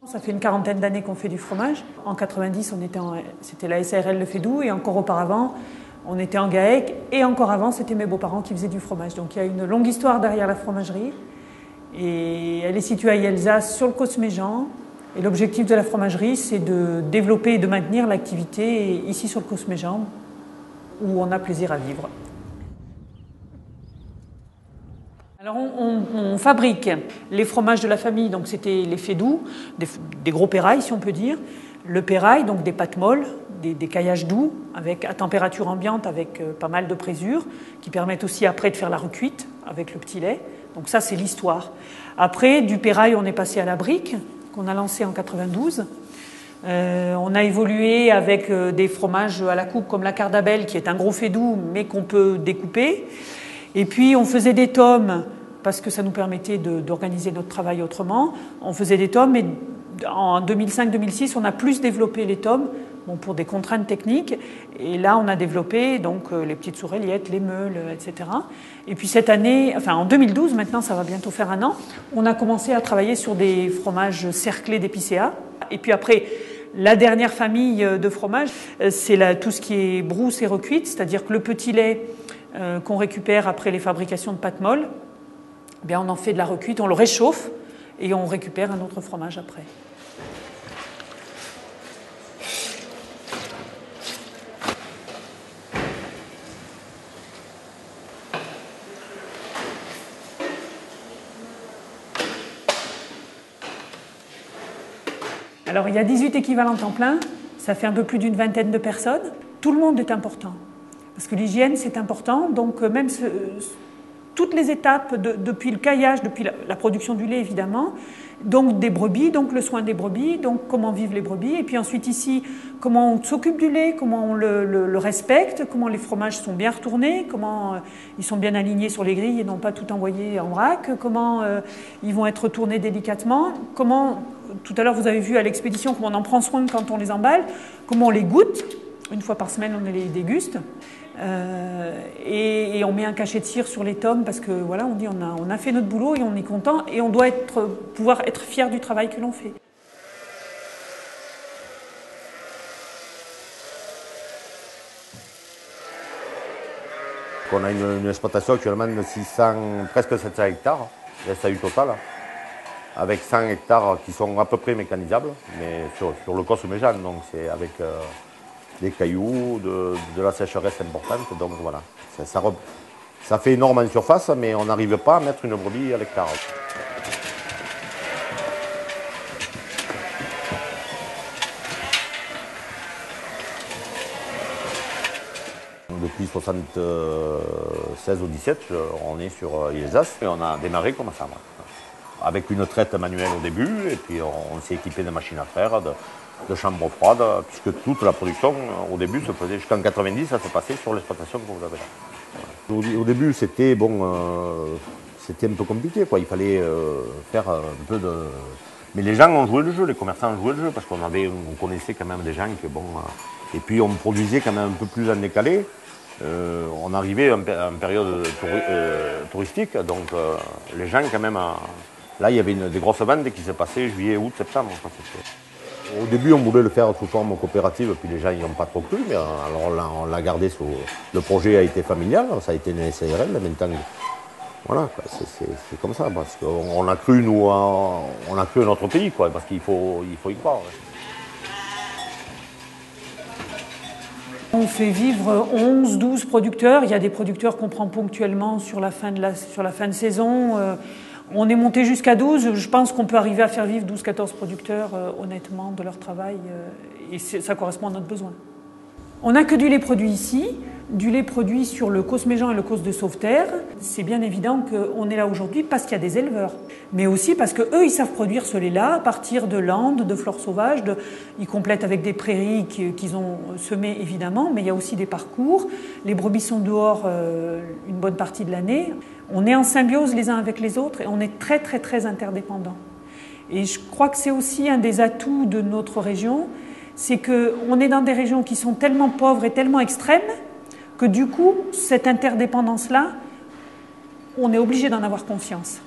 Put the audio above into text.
Ça fait une quarantaine d'années qu'on fait du fromage. En 90, c'était la SARL Le Fédoux et encore auparavant, on était en GAEC et encore avant, c'était mes beaux-parents qui faisaient du fromage. Donc il y a une longue histoire derrière la fromagerie et elle est située à Yelzas sur le Cosméjean. Et l'objectif de la fromagerie, c'est de développer et de maintenir l'activité ici sur le Cosméjean où on a plaisir à vivre. Alors on fabrique les fromages de la famille, donc c'était les Fédoux, des gros pérailles si on peut dire. Le pérail, donc des pâtes molles, des caillages doux à température ambiante avec pas mal de présure qui permettent aussi après de faire la recuite avec le petit lait. Donc ça c'est l'histoire. Après du pérail on est passé à la brique qu'on a lancé en 92. On a évolué avec des fromages à la coupe comme la Cardabelle qui est un gros Fédoux mais qu'on peut découper. Et puis on faisait des tomes parce que ça nous permettait d'organiser notre travail autrement. On faisait des tomes et en 2005-2006 on a plus développé les tomes pour des contraintes techniques. Et là on a développé donc les petites soureliettes, les meules, etc. Et puis cette année, enfin en 2012 maintenant, ça va bientôt faire un an, on a commencé à travailler sur des fromages cerclés d'épicéa. Et puis après, la dernière famille de fromages, c'est tout ce qui est brousse et recuite, c'est-à-dire que le petit lait qu'on récupère après les fabrications de pâtes molles, bien on en fait de la recuite, on le réchauffe et on récupère un autre fromage après. Alors il y a 18 équivalents temps plein, ça fait un peu plus d'une vingtaine de personnes. Tout le monde est important. Parce que l'hygiène, c'est important. Donc, même toutes les étapes, depuis le caillage, depuis la production du lait, évidemment, donc des brebis, donc le soin des brebis, donc comment vivent les brebis. Et puis ensuite, ici, comment on s'occupe du lait, comment on le respecte, comment les fromages sont bien retournés, comment ils sont bien alignés sur les grilles et non pas tout envoyés en vrac, comment ils vont être retournés délicatement, comment, tout à l'heure, vous avez vu à l'expédition comment on en prend soin quand on les emballe, comment on les goûte. Une fois par semaine, on les déguste. Et on met un cachet de cire sur les tomes parce que voilà, on dit on a fait notre boulot et on est content et on doit pouvoir être fier du travail que l'on fait. On a une exploitation actuellement de 600, presque 700 hectares, de SAU total, avec 100 hectares qui sont à peu près mécanisables, mais sur le Cosméjean, donc c'est avec des cailloux, de la sécheresse importante, donc voilà. Ça fait énorme en surface, mais on n'arrive pas à mettre une brebis à l'hectare. Depuis 1976 ou 17, on est sur Yelzas et on a démarré comme ça. Avec une traite manuelle au début, et puis on s'est équipé de machines à faire, de chambres froides, puisque toute la production au début se faisait jusqu'en 90, ça se passait sur l'exploitation que vous avez là. Au début, c'était c'était un peu compliqué, quoi. Il fallait faire un peu de. Mais les gens ont joué le jeu, les commerçants ont joué le jeu, parce qu'on connaissait quand même des gens qui, et puis on produisait quand même un peu plus en décalé. On arrivait en période touristique, donc les gens quand même. Là, il y avait des grosses ventes qui se passaient juillet, août, septembre. Au début, on voulait le faire sous forme coopérative, puis les gens n'y ont pas trop cru, mais alors on l'a gardé sous. Le projet a été familial, ça a été une SARL, maintenant. Voilà, c'est comme ça, parce qu'on a cru, nous, on a cru à notre pays, quoi, parce qu'il faut y croire. On fait vivre 11, 12 producteurs. Il y a des producteurs qu'on prend ponctuellement sur la fin de saison. On est monté jusqu'à 12. Je pense qu'on peut arriver à faire vivre 12-14 producteurs, honnêtement, de leur travail. Et ça correspond à notre besoin. On n'a que du lait produit ici, du lait produit sur le Cosméjean et le Cos de Sauveterre. C'est bien évident qu'on est là aujourd'hui parce qu'il y a des éleveurs, mais aussi parce qu'eux, ils savent produire ce lait-là à partir de landes, de fleurs sauvages. Ils complètent avec des prairies qu'ils ont semées, évidemment, mais il y a aussi des parcours. Les brebis sont dehors une bonne partie de l'année. On est en symbiose les uns avec les autres et on est très, très, très interdépendants. Et je crois que c'est aussi un des atouts de notre région, c'est qu'on est dans des régions qui sont tellement pauvres et tellement extrêmes que du coup, cette interdépendance-là, on est obligé d'en avoir conscience.